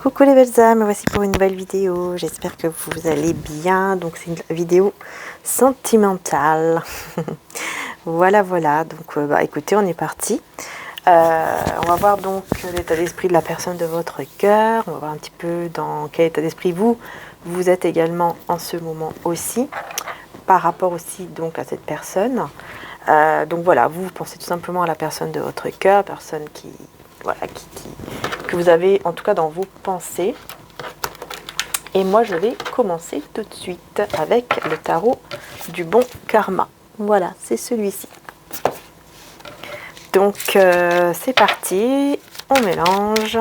Coucou les belles âmes, voici pour une nouvelle vidéo. J'espère que vous allez bien. Donc c'est une vidéo sentimentale. Voilà, voilà. Donc écoutez, on est parti. On va voir donc l'état d'esprit de la personne de votre cœur. On va voir un petit peu dans quel état d'esprit vous êtes également en ce moment aussi, par rapport aussi donc à cette personne. Donc voilà, vous pensez tout simplement à la personne de votre cœur, personne qui, voilà, que vous avez en tout cas dans vos pensées. Et moi je vais commencer tout de suite avec le tarot du bon karma. Voilà, c'est celui-ci. Donc c'est parti, on mélange.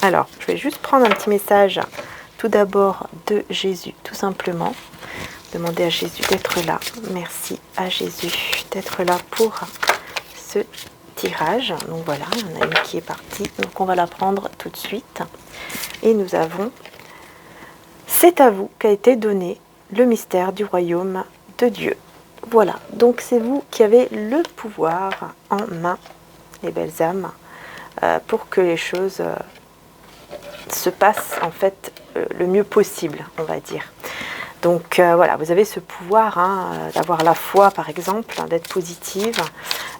Alors, je vais juste prendre un petit message tout d'abord de Jésus, tout simplement. Demander à Jésus d'être là. Merci à Jésus d'être là pour ce tirage. Donc voilà, il y en a une qui est partie. Donc on va la prendre tout de suite. Et nous avons « C'est à vous qu'a été donné le mystère du royaume de Dieu ». Voilà, donc c'est vous qui avez le pouvoir en main, les belles âmes, pour que les choses se passent en fait le mieux possible, on va dire. Donc voilà, vous avez ce pouvoir d'avoir la foi par exemple, d'être positive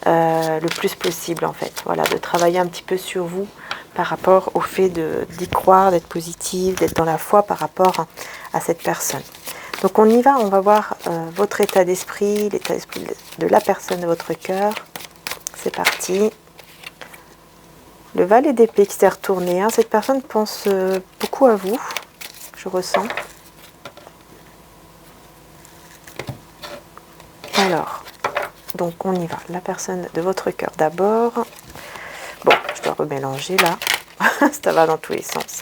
le plus possible en fait. Voilà, de travailler un petit peu sur vous par rapport au fait d'y croire, d'être positive, d'être dans la foi par rapport à cette personne. Donc on y va, on va voir votre état d'esprit, l'état d'esprit de la personne de votre cœur. C'est parti. Le valet d'épée qui s'est retourné. Cette personne pense beaucoup à vous, je ressens. Alors, donc on y va. La personne de votre cœur d'abord. Bon, je dois remélanger là. Ça va dans tous les sens.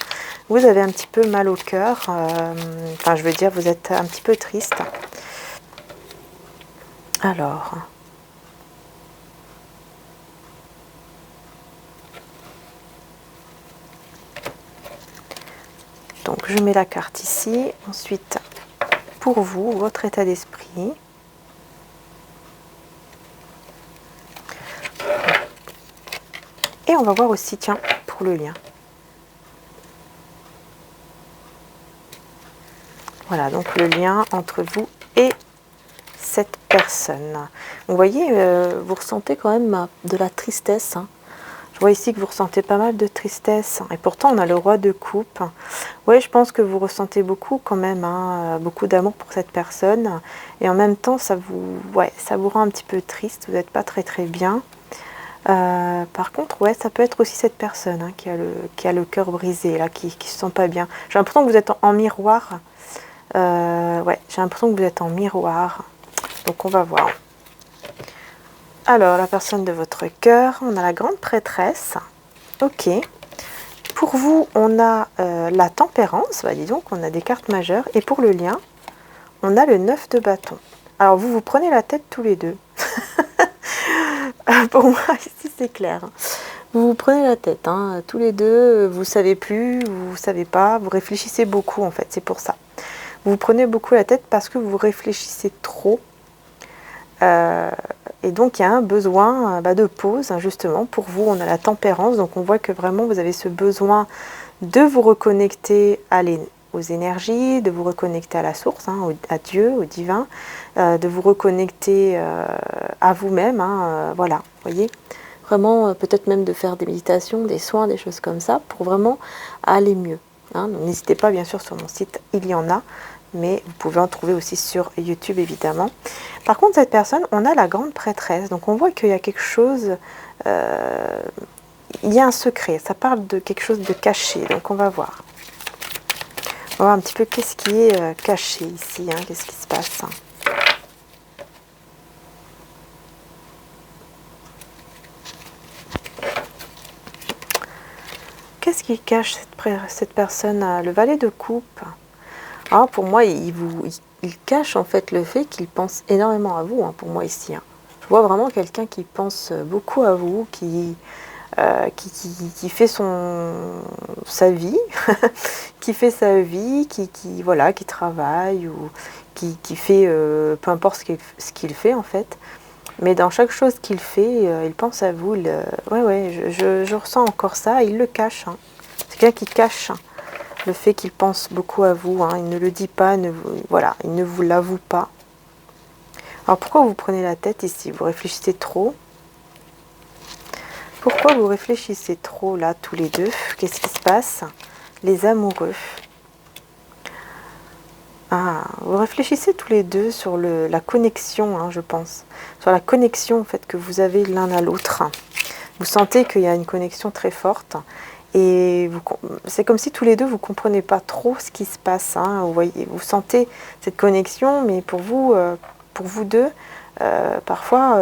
Vous avez un petit peu mal au cœur. Enfin, je veux dire, vous êtes un petit peu triste. Alors. Donc, je mets la carte ici. Ensuite, pour vous, votre état d'esprit. Et on va voir aussi, tiens, pour le lien. Voilà, donc le lien entre vous et cette personne. Vous voyez, vous ressentez quand même de la tristesse. Je vois ici que vous ressentez pas mal de tristesse. Et pourtant, on a le roi de coupe. Oui, je pense que vous ressentez beaucoup quand même, beaucoup d'amour pour cette personne. Et en même temps, ça vous rend un petit peu triste. Vous n'êtes pas très très bien. Par contre, ouais, ça peut être aussi cette personne qui a le cœur brisé, là, qui se sent pas bien. J'ai l'impression que vous êtes en miroir. Ouais, j'ai l'impression que vous êtes en miroir. Donc on va voir. Alors, la personne de votre cœur, on a la grande prêtresse. Ok. Pour vous, on a la tempérance. Bah, dis donc, on a des cartes majeures. Et pour le lien, on a le 9 de bâton. Alors, vous prenez la tête tous les deux. Pour moi, ici, c'est clair. Vous vous prenez la tête, tous les deux. Vous savez plus, vous savez pas. Vous réfléchissez beaucoup, en fait. C'est pour ça. Vous vous prenez beaucoup la tête parce que vous réfléchissez trop. Et donc, il y a un besoin de pause, justement. Pour vous, on a la tempérance. Donc, on voit que vraiment, vous avez ce besoin de vous reconnecter aux énergies, de vous reconnecter à la source, à Dieu, au divin, de vous reconnecter à vous-même. Voilà, vous voyez. Vraiment, peut-être même de faire des méditations, des soins, des choses comme ça, pour vraiment aller mieux. Donc, n'hésitez pas, bien sûr, sur mon site, il y en a. Mais vous pouvez en trouver aussi sur YouTube, évidemment. Par contre, cette personne, on a la grande prêtresse. Donc, on voit qu'il y a quelque chose... il y a un secret. Ça parle de quelque chose de caché. Donc, on va voir. On va voir un petit peu qu'est-ce qui est caché ici. Qu'est-ce qui se passe. Qu'est-ce qui cache cette personne? Le valet de coupe. Alors pour moi, il cache en fait le fait qu'il pense énormément à vous, pour moi ici. Je vois vraiment quelqu'un qui pense beaucoup à vous, qui fait sa vie, qui travaille ou qui fait peu importe ce qu'il fait en fait. Mais dans chaque chose qu'il fait, il pense à vous. Ouais, je ressens encore ça, il le cache. C'est quelqu'un qui cache le fait qu'il pense beaucoup à vous. Hein. Il ne le dit pas, voilà, il ne vous l'avoue pas. Alors pourquoi vous prenez la tête ici? Vous réfléchissez trop. Pourquoi vous réfléchissez trop là, tous les deux? Qu'est-ce qui se passe? Les amoureux. Ah, vous réfléchissez tous les deux sur la connexion, hein, je pense. Sur la connexion en fait, que vous avez l'un à l'autre. Vous sentez qu'il y a une connexion très forte. Et c'est comme si tous les deux, vous ne comprenez pas trop ce qui se passe. Hein. Vous voyez, vous sentez cette connexion, mais pour vous deux, parfois,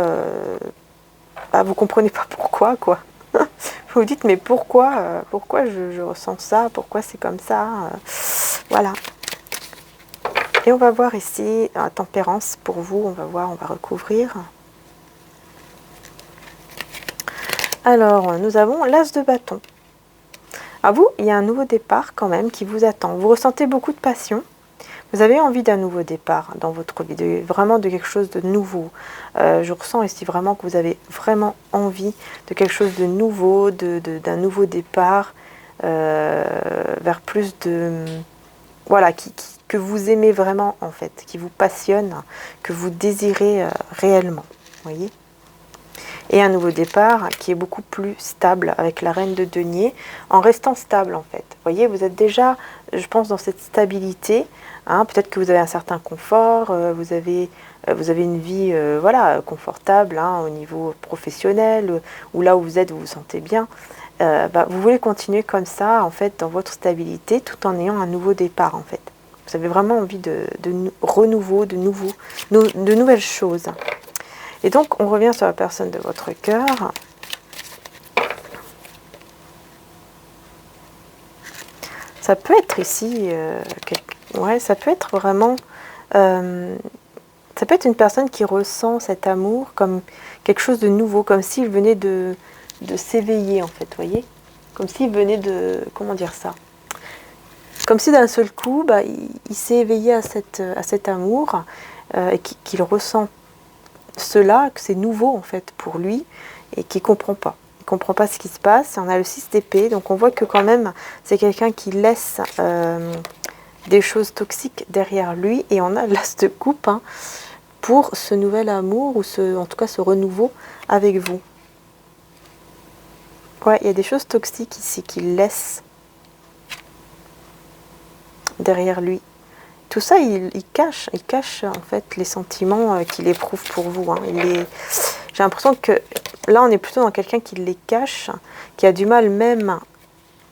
vous ne comprenez pas pourquoi, quoi. Vous vous dites, mais pourquoi je ressens ça? Pourquoi c'est comme ça? Voilà. Et on va voir ici, la tempérance pour vous, on va voir, on va recouvrir. Alors, nous avons l'as de bâton. À vous, il y a un nouveau départ quand même qui vous attend. Vous ressentez beaucoup de passion. Vous avez envie d'un nouveau départ dans votre vie, vraiment de quelque chose de nouveau. Je ressens ici vraiment que vous avez vraiment envie de quelque chose de nouveau, d'un nouveau départ, vers plus de... Voilà, que vous aimez vraiment en fait, qui vous passionne, que vous désirez réellement. Voyez ? Et un nouveau départ qui est beaucoup plus stable avec la reine de denier, en restant stable en fait. Vous voyez, vous êtes déjà, je pense, dans cette stabilité. Hein, peut-être que vous avez un certain confort, vous avez une vie voilà, confortable hein, au niveau professionnel, ou là où vous êtes, vous vous sentez bien. Vous voulez continuer comme ça, en fait, dans votre stabilité, tout en ayant un nouveau départ, en fait. Vous avez vraiment envie de renouveau, de nouvelles choses. Et donc, on revient sur la personne de votre cœur. Ça peut être ici, ouais, ça peut être vraiment... ça peut être une personne qui ressent cet amour comme quelque chose de nouveau, comme s'il venait de s'éveiller, en fait, vous voyez? Comme s'il venait de... Comment dire ça? Comme si d'un seul coup, il s'est éveillé à cet amour et qu'il ressent cela, que c'est nouveau, en fait, pour lui et qu'il ne comprend pas. Il ne comprend pas ce qui se passe. On a le 6 d'épée, donc on voit que quand même, c'est quelqu'un qui laisse des choses toxiques derrière lui. Et on a l'as de coupe hein, pour ce nouvel amour, ou en tout cas ce renouveau avec vous. Ouais, il y a des choses toxiques ici qu'il laisse derrière lui. Tout ça, il cache en fait les sentiments qu'il éprouve pour vous. Hein. J'ai l'impression que là, on est plutôt dans quelqu'un qui les cache, qui a du mal même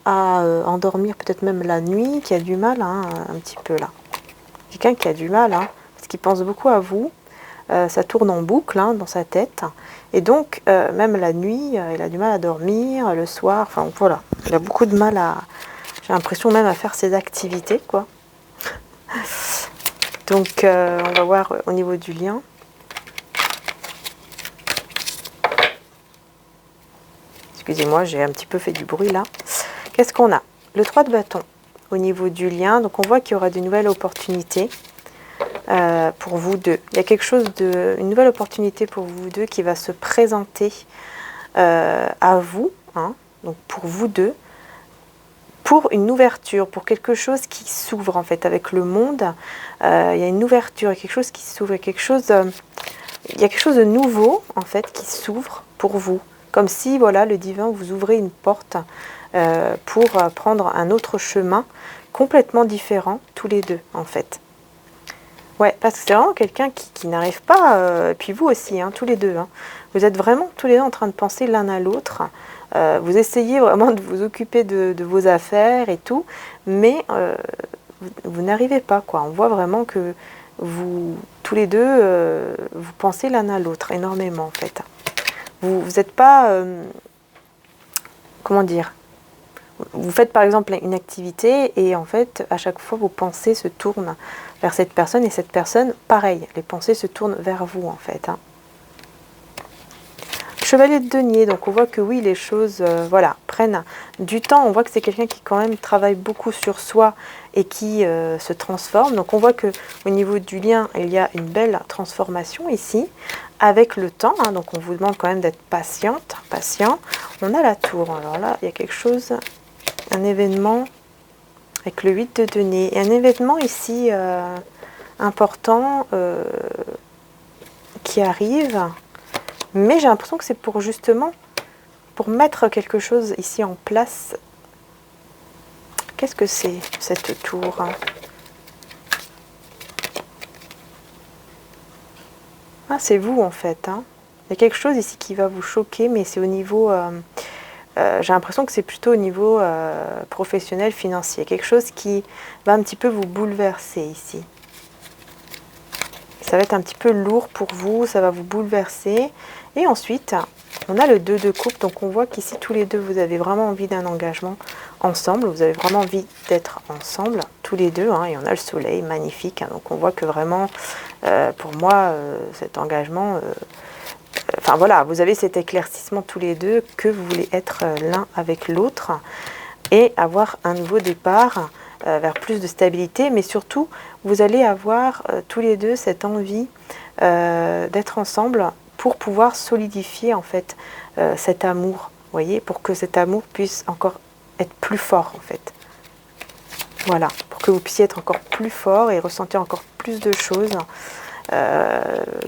à endormir, peut-être même la nuit, qui a du mal hein, un petit peu là. Quelqu'un qui a du mal, hein, parce qu'il pense beaucoup à vous. Ça tourne en boucle hein, dans sa tête. Et donc, même la nuit, il a du mal à dormir, le soir, enfin voilà. Il a beaucoup de mal à... J'ai l'impression même à faire ses activités, quoi. Donc, on va voir au niveau du lien. Excusez-moi, j'ai un petit peu fait du bruit là. Qu'est-ce qu'on a? Le 3 de bâton au niveau du lien. Donc, on voit qu'il y aura de nouvelles opportunités pour vous deux. Il y a quelque chose une nouvelle opportunité pour vous deux qui va se présenter à vous, hein, donc pour vous deux, pour une ouverture, pour quelque chose qui s'ouvre en fait avec le monde. Il y a une ouverture, quelque chose qui s'ouvre, il y a quelque chose de nouveau en fait qui s'ouvre pour vous. Comme si voilà le divin vous ouvrez une porte pour prendre un autre chemin complètement différent tous les deux en fait. Ouais, parce que c'est vraiment quelqu'un qui n'arrive pas, et puis vous aussi, hein, tous les deux. Hein, vous êtes vraiment tous les deux en train de penser l'un à l'autre. Vous essayez vraiment de vous occuper de vos affaires et tout, mais vous n'arrivez pas, quoi. On voit vraiment que vous, tous les deux, vous pensez l'un à l'autre énormément, en fait. Vous n'êtes pas... comment dire? Vous faites par exemple une activité et en fait, à chaque fois, vos pensées se tournent vers cette personne et cette personne, pareil, les pensées se tournent vers vous en fait. Hein. Chevalier de denier, donc on voit que oui, les choses voilà, prennent du temps. On voit que c'est quelqu'un qui quand même travaille beaucoup sur soi et qui se transforme. Donc on voit que au niveau du lien, il y a une belle transformation ici avec le temps. Hein, donc on vous demande quand même d'être patient. On a la tour. Alors là, il y a quelque chose... un événement avec le 8 de denier. Et un événement ici important qui arrive, mais j'ai l'impression que c'est pour justement, pour mettre quelque chose ici en place. Qu'est-ce que c'est cette tour? Ah, c'est vous en fait. Hein. Il y a quelque chose ici qui va vous choquer, mais c'est au niveau... j'ai l'impression que c'est plutôt au niveau professionnel, financier. Quelque chose qui va un petit peu vous bouleverser ici. Ça va être un petit peu lourd pour vous, ça va vous bouleverser. Et ensuite, on a le 2 de coupe. Donc on voit qu'ici, tous les deux, vous avez vraiment envie d'un engagement ensemble. Vous avez vraiment envie d'être ensemble, tous les deux. Hein, et on a le soleil, magnifique. Hein, donc on voit que vraiment, pour moi, cet engagement... enfin voilà, vous avez cet éclaircissement tous les deux que vous voulez être l'un avec l'autre et avoir un nouveau départ vers plus de stabilité, mais surtout vous allez avoir tous les deux cette envie d'être ensemble pour pouvoir solidifier en fait cet amour, vous voyez, pour que cet amour puisse encore être plus fort en fait. Voilà, pour que vous puissiez être encore plus fort et ressentir encore plus de choses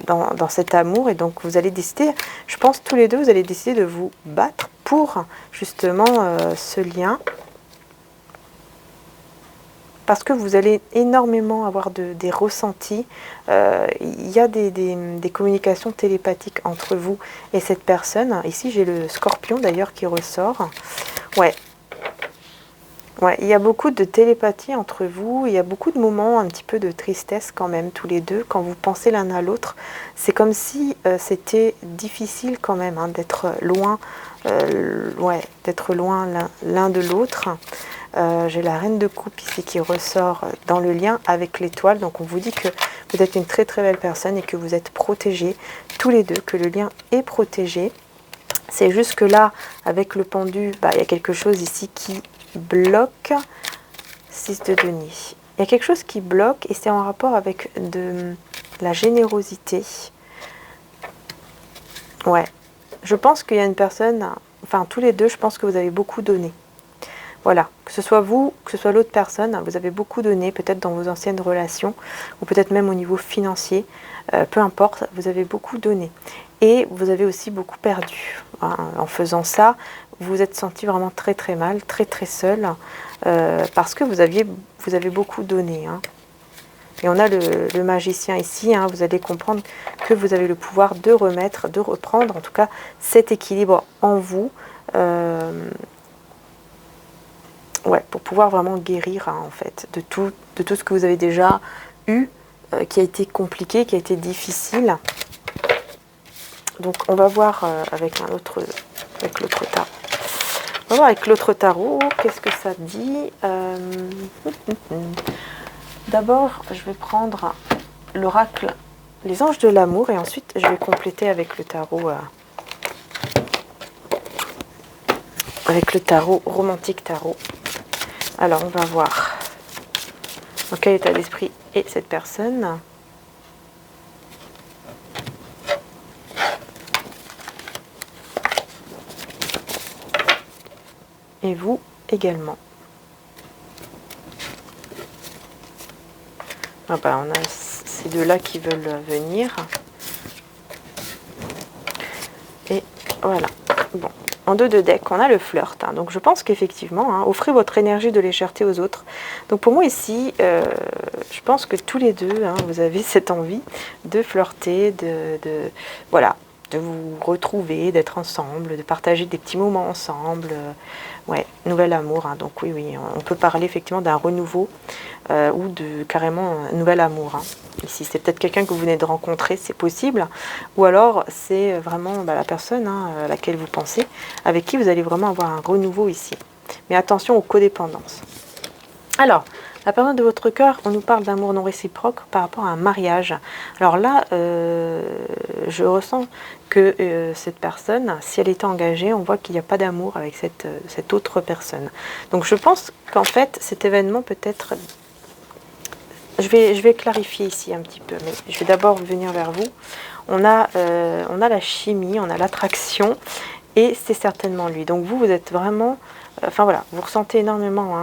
dans cet amour. Et donc vous allez décider, je pense tous les deux, vous allez décider de vous battre pour justement ce lien, parce que vous allez énormément avoir des ressentis. Il y a des communications télépathiques entre vous et cette personne. Ici j'ai le scorpion d'ailleurs qui ressort. Ouais, il y a beaucoup de télépathie entre vous, il y a beaucoup de moments un petit peu de tristesse quand même tous les deux, quand vous pensez l'un à l'autre. C'est comme si c'était difficile quand même hein, d'être loin, d'être loin l'un de l'autre. J'ai la reine de coupe ici qui ressort dans le lien avec l'étoile, donc on vous dit que vous êtes une très très belle personne et que vous êtes protégés tous les deux, que le lien est protégé. C'est juste que là, avec le pendu, il y a quelque chose ici qui bloque. 6 de denier. Il y a quelque chose qui bloque et c'est en rapport avec de la générosité. Ouais. Je pense qu'il y a une personne, enfin tous les deux, je pense que vous avez beaucoup donné. Voilà, que ce soit vous, que ce soit l'autre personne, vous avez beaucoup donné, peut-être dans vos anciennes relations, ou peut-être même au niveau financier, peu importe, vous avez beaucoup donné. Et vous avez aussi beaucoup perdu. Hein. En faisant ça, vous vous êtes senti vraiment très très mal, très très seul, parce que vous avez beaucoup donné. Hein. Et on a le magicien ici, hein, vous allez comprendre que vous avez le pouvoir de remettre, de reprendre en tout cas cet équilibre en vous, pour pouvoir vraiment guérir hein, en fait de tout ce que vous avez déjà eu, qui a été compliqué, qui a été difficile. Donc on va voir avec l'autre tarot. On va voir avec l'autre tarot, qu'est-ce que ça dit. D'abord, je vais prendre l'oracle, les anges de l'amour, et ensuite je vais compléter avec le tarot, romantique tarot. Alors, on va voir dans quel état d'esprit est cette personne. Et vous également. On a ces deux-là qui veulent venir. Et voilà. Bon. En 2 de deck, on a le flirt. Hein. Donc je pense qu'effectivement, hein, offrez votre énergie de légèreté aux autres. Donc pour moi ici, je pense que tous les deux, hein, vous avez cette envie de flirter, de vous retrouver, d'être ensemble, de partager des petits moments ensemble. Nouvel amour. Hein. Donc oui, on peut parler effectivement d'un renouveau ou de carrément un nouvel amour. Hein. Ici, c'est peut-être quelqu'un que vous venez de rencontrer, c'est possible. Ou alors, c'est vraiment la personne à laquelle vous pensez, avec qui vous allez vraiment avoir un renouveau ici. Mais attention aux codépendances. Alors, la personne de votre cœur, on nous parle d'amour non réciproque par rapport à un mariage. Alors là, je ressens que cette personne, si elle était engagée, on voit qu'il n'y a pas d'amour avec cette autre personne. Donc je pense qu'en fait, cet événement peut être... Je vais clarifier ici un petit peu, mais je vais d'abord venir vers vous. On a la chimie, on a l'attraction, et c'est certainement lui. Donc vous êtes vraiment enfin voilà, vous ressentez énormément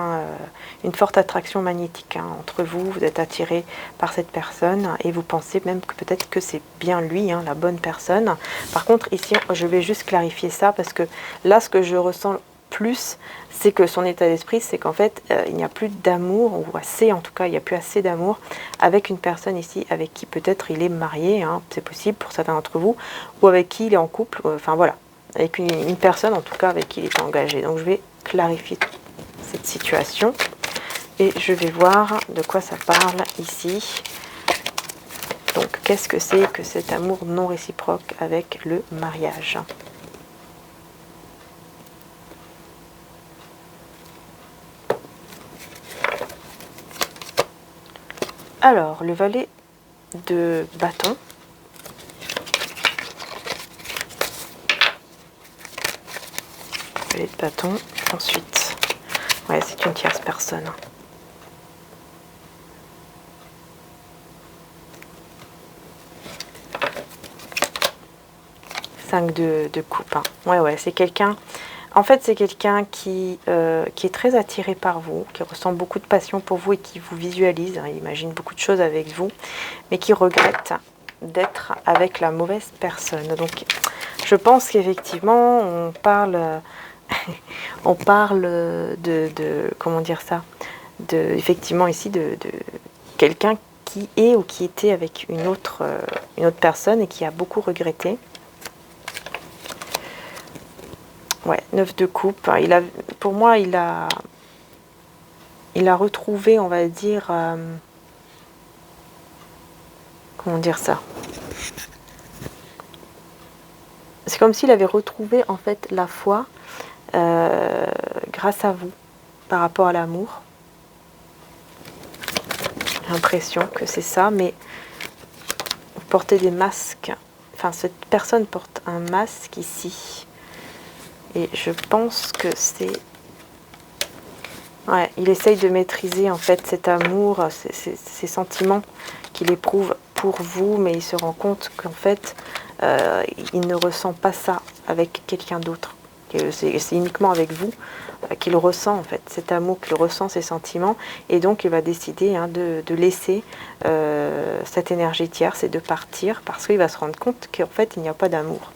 une forte attraction magnétique entre vous. Vous êtes attiré par cette personne et vous pensez même que peut-être que c'est bien lui, la bonne personne. Par contre, ici, je vais juste clarifier ça parce que là, ce que je ressens plus, c'est que son état d'esprit, c'est qu'en fait, il n'y a plus d'amour, ou assez en tout cas, il n'y a plus assez d'amour avec une personne ici avec qui peut-être il est marié, c'est possible pour certains d'entre vous, ou avec qui il est en couple, enfin voilà, avec une personne en tout cas avec qui il est engagé. Donc je vais clarifier cette situation et je vais voir de quoi ça parle ici. Donc qu'est-ce que c'est que cet amour non réciproque avec le mariage? Alors, le valet de bâton. Valet de bâton. Ensuite, ouais, c'est une tierce personne. 5 de coupe. Ouais, c'est quelqu'un... En fait, c'est quelqu'un qui est très attiré par vous, qui ressent beaucoup de passion pour vous et qui vous visualise, il imagine beaucoup de choses avec vous, mais qui regrette d'être avec la mauvaise personne. Donc, je pense qu'effectivement, on parle, on parle comment dire ça, effectivement ici de quelqu'un qui est ou qui était avec une autre personne et qui a beaucoup regretté. Ouais, 9 de coupe. Pour moi, il a retrouvé, on va dire, comment dire ça? C'est comme s'il avait retrouvé en fait la foi grâce à vous par rapport à l'amour. J'ai l'impression que c'est ça, mais vous portez des masques. Enfin, cette personne porte un masque ici. Et je pense que c'est... Ouais, il essaye de maîtriser en fait cet amour, ces sentiments qu'il éprouve pour vous, mais il se rend compte qu'en fait, il ne ressent pas ça avec quelqu'un d'autre. C'est uniquement avec vous qu'il ressent en fait cet amour, qu'il ressent ces sentiments, et donc il va décider de laisser cette énergie tierce et de partir parce qu'il va se rendre compte qu'en fait il n'y a pas d'amour.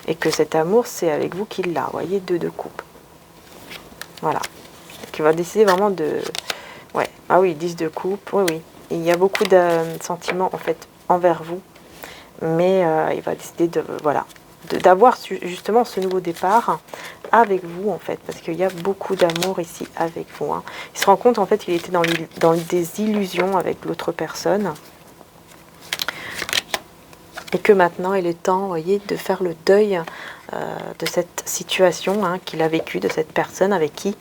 Et que cet amour, c'est avec vous qu'il l'a. Vous voyez, 2 de coupe. Voilà. Qui va décider vraiment de... Ouais. Ah oui, 10 de coupe. Oui. Il y a beaucoup de sentiments, en fait, envers vous. Mais il va décider de... Voilà. D'avoir justement ce nouveau départ avec vous, en fait. Parce qu'il y a beaucoup d'amour ici avec vous. Il se rend compte, en fait, qu'il était dans des illusions avec l'autre personne. Et que maintenant, il est temps, vous voyez, de faire le deuil de cette situation qu'il a vécue, de cette personne avec qui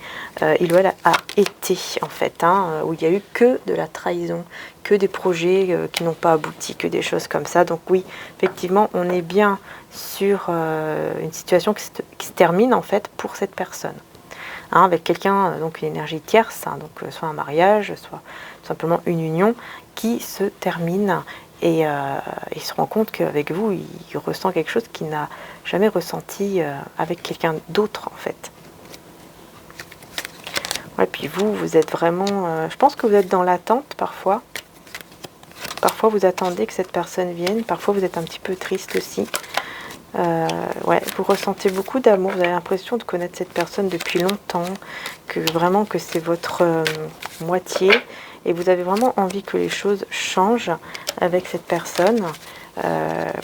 il ou elle a été, en fait, où il n'y a eu que de la trahison, que des projets qui n'ont pas abouti, que des choses comme ça. Donc oui, effectivement, on est bien sur une situation qui se termine, en fait, pour cette personne. Avec quelqu'un, donc une énergie tierce, donc soit un mariage, soit simplement une union qui se termine. Et il se rend compte qu'avec vous, il ressent quelque chose qu'il n'a jamais ressenti avec quelqu'un d'autre, en fait. Ouais, puis vous êtes vraiment... je pense que vous êtes dans l'attente, parfois. Parfois, vous attendez que cette personne vienne. Parfois, vous êtes un petit peu triste aussi. Ouais, vous ressentez beaucoup d'amour. Vous avez l'impression de connaître cette personne depuis longtemps. Que vraiment, que c'est votre moitié. Et vous avez vraiment envie que les choses changent avec cette personne.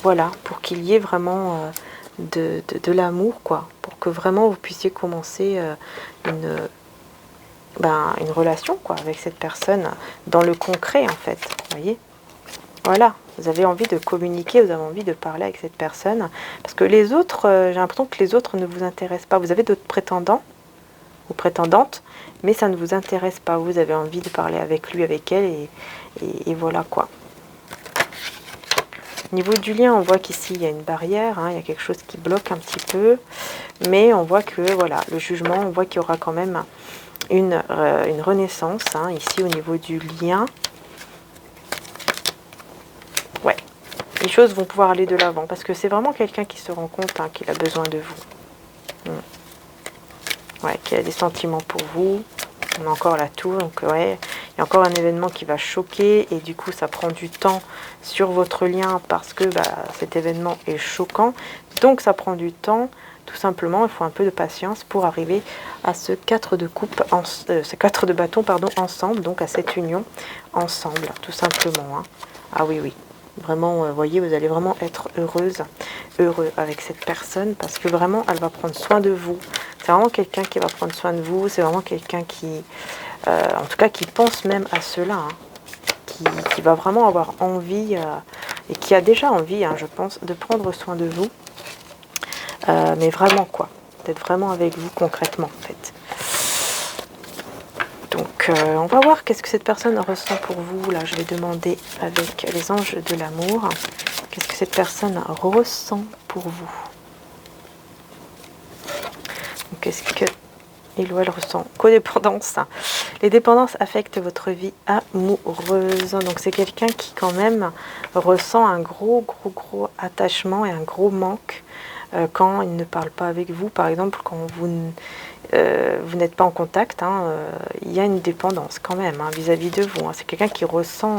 Voilà, pour qu'il y ait vraiment de l'amour, quoi. Pour que vraiment vous puissiez commencer une relation, quoi, avec cette personne dans le concret, en fait. Vous voyez ? Voilà, vous avez envie de communiquer, vous avez envie de parler avec cette personne. Parce que les autres, j'ai l'impression que les autres ne vous intéressent pas. Vous avez d'autres prétendants ou prétendantes, mais ça ne vous intéresse pas. Vous avez envie de parler avec lui, avec elle, et voilà quoi. Au niveau du lien, on voit qu'ici il y a une barrière, il y a quelque chose qui bloque un petit peu, mais on voit que voilà, le jugement, on voit qu'il y aura quand même une renaissance ici au niveau du lien. Ouais, les choses vont pouvoir aller de l'avant parce que c'est vraiment quelqu'un qui se rend compte qu'il a besoin de vous. Ouais, qui a des sentiments pour vous. On a encore la tour, donc ouais, il y a encore un événement qui va choquer et du coup ça prend du temps sur votre lien parce que cet événement est choquant. Donc ça prend du temps, tout simplement, il faut un peu de patience pour arriver à ce 4 de coupe, ce 4 de bâton, pardon, ensemble, donc à cette union ensemble, tout simplement. Hein. Ah oui, oui. Vraiment, voyez, vous allez vraiment être heureux avec cette personne parce que vraiment, elle va prendre soin de vous. C'est vraiment quelqu'un qui va prendre soin de vous. C'est vraiment quelqu'un qui, en tout cas, qui pense même à cela, hein, qui va vraiment avoir envie et qui a déjà envie, hein, je pense, de prendre soin de vous. Mais vraiment quoi, d'être vraiment avec vous concrètement en fait. Donc on va voir qu'est-ce que cette personne ressent pour vous. Là je vais demander avec les anges de l'amour, qu'est-ce que cette personne ressent pour vous. Qu'est-ce que il ou elle ressent? Codépendance. Les dépendances affectent votre vie amoureuse. Donc c'est quelqu'un qui quand même ressent un gros attachement et un gros manque quand il ne parle pas avec vous. Par exemple, quand vous n'êtes pas en contact, hein, il y a une dépendance quand même vis-à-vis de vous. Hein. C'est quelqu'un qui ressent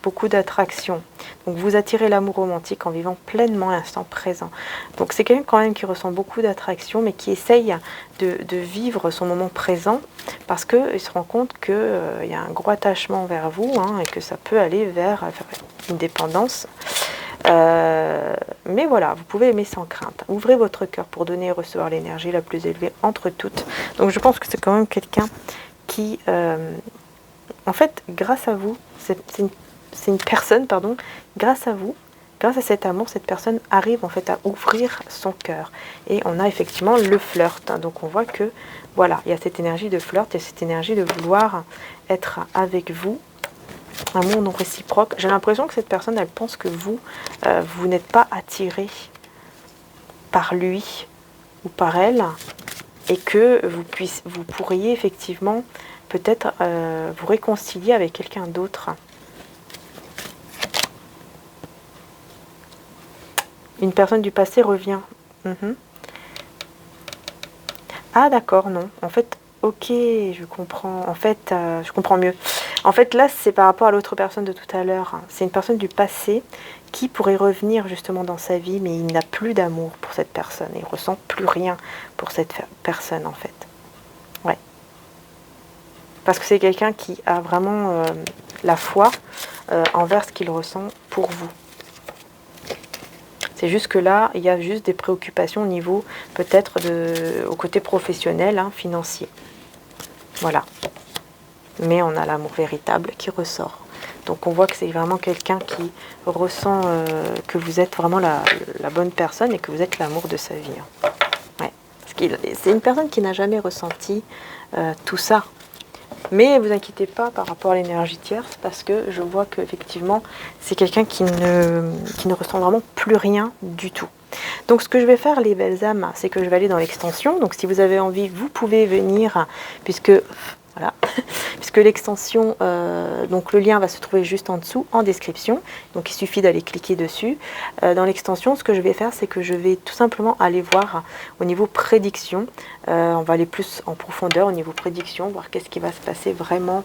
beaucoup d'attraction. Donc vous attirez l'amour romantique en vivant pleinement l'instant présent. Donc c'est quelqu'un quand même qui ressent beaucoup d'attraction, mais qui essaye de vivre son moment présent parce qu'il se rend compte qu'il y a un gros attachement vers vous et que ça peut aller vers une dépendance. Mais voilà, vous pouvez aimer sans crainte. Ouvrez votre cœur pour donner et recevoir l'énergie la plus élevée entre toutes. Donc je pense que c'est quand même quelqu'un qui, en fait, grâce à vous, c'est une personne, pardon, grâce à vous, grâce à cet amour, cette personne arrive en fait à ouvrir son cœur. Et on a effectivement le flirt. Donc on voit que, voilà, il y a cette énergie de flirt, il y a cette énergie de vouloir être avec vous. Amour non réciproque. J'ai l'impression que cette personne, elle pense que vous, vous n'êtes pas attiré par lui ou par elle et que vous pourriez effectivement peut-être vous réconcilier avec quelqu'un d'autre. Une personne du passé revient. Ah d'accord, non. En fait, ok, je comprends. En fait, je comprends mieux. En fait, là, c'est par rapport à l'autre personne de tout à l'heure. C'est une personne du passé qui pourrait revenir justement dans sa vie, mais il n'a plus d'amour pour cette personne. Il ne ressent plus rien pour cette personne, en fait. Ouais. Parce que c'est quelqu'un qui a vraiment la foi envers ce qu'il ressent pour vous. C'est juste que là, il y a juste des préoccupations au niveau, peut-être, au côté professionnel, financier. Voilà. Mais on a l'amour véritable qui ressort. Donc on voit que c'est vraiment quelqu'un qui ressent que vous êtes vraiment la bonne personne et que vous êtes l'amour de sa vie. Ouais. C'est une personne qui n'a jamais ressenti tout ça. Mais vous inquiétez pas par rapport à l'énergie tierce parce que je vois qu'effectivement c'est quelqu'un qui ne ressent vraiment plus rien du tout. Donc ce que je vais faire les belles âmes, c'est que je vais aller dans l'extension. Donc si vous avez envie, vous pouvez venir puisque... Voilà, puisque l'extension, donc le lien va se trouver juste en dessous, en description. Donc il suffit d'aller cliquer dessus. Dans l'extension, ce que je vais faire, c'est que je vais tout simplement aller voir au niveau prédiction. On va aller plus en profondeur au niveau prédiction, voir qu'est-ce qui va se passer vraiment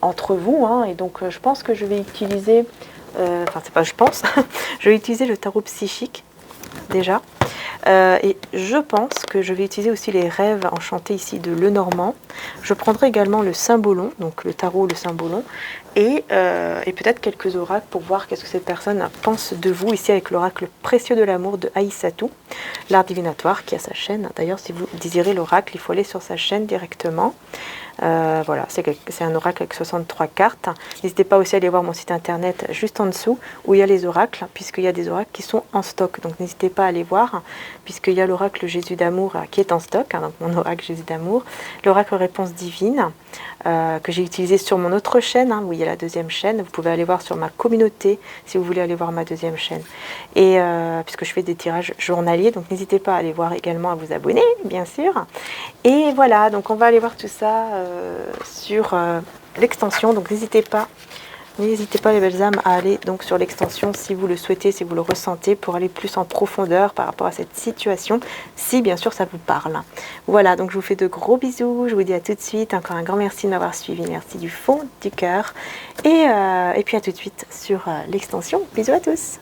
entre vous. Et donc je pense que je vais utiliser, enfin c'est pas je pense, je vais utiliser le tarot psychique déjà. Et je pense que je vais utiliser aussi les rêves enchantés ici de Lenormand. Je prendrai également le Symbolon, donc le tarot, le Symbolon, et peut-être quelques oracles pour voir qu'est-ce que cette personne pense de vous, ici avec l'oracle précieux de l'amour de Aïssatou, l'art divinatoire qui a sa chaîne. D'ailleurs, si vous désirez l'oracle, il faut aller sur sa chaîne directement. Voilà, c'est un oracle avec 63 cartes. N'hésitez pas aussi à aller voir mon site internet juste en dessous où il y a les oracles, puisqu'il y a des oracles qui sont en stock. Donc n'hésitez pas à aller voir, puisqu'il y a l'oracle Jésus d'amour qui est en stock, donc mon oracle Jésus d'amour, l'oracle réponse divine que j'ai utilisé sur mon autre chaîne, où il y a la deuxième chaîne. Vous pouvez aller voir sur ma communauté si vous voulez aller voir ma deuxième chaîne. Et puisque je fais des tirages journaliers, donc n'hésitez pas à aller voir également, à vous abonner, bien sûr. Et voilà, donc on va aller voir tout ça sur l'extension. Donc n'hésitez pas N'hésitez pas les belles âmes à aller donc sur l'extension si vous le souhaitez, si vous le ressentez, pour aller plus en profondeur par rapport à cette situation, si bien sûr ça vous parle. Voilà, donc je vous fais de gros bisous, je vous dis à tout de suite, encore un grand merci de m'avoir suivi, merci du fond du cœur, et puis à tout de suite sur l'extension. Bisous à tous.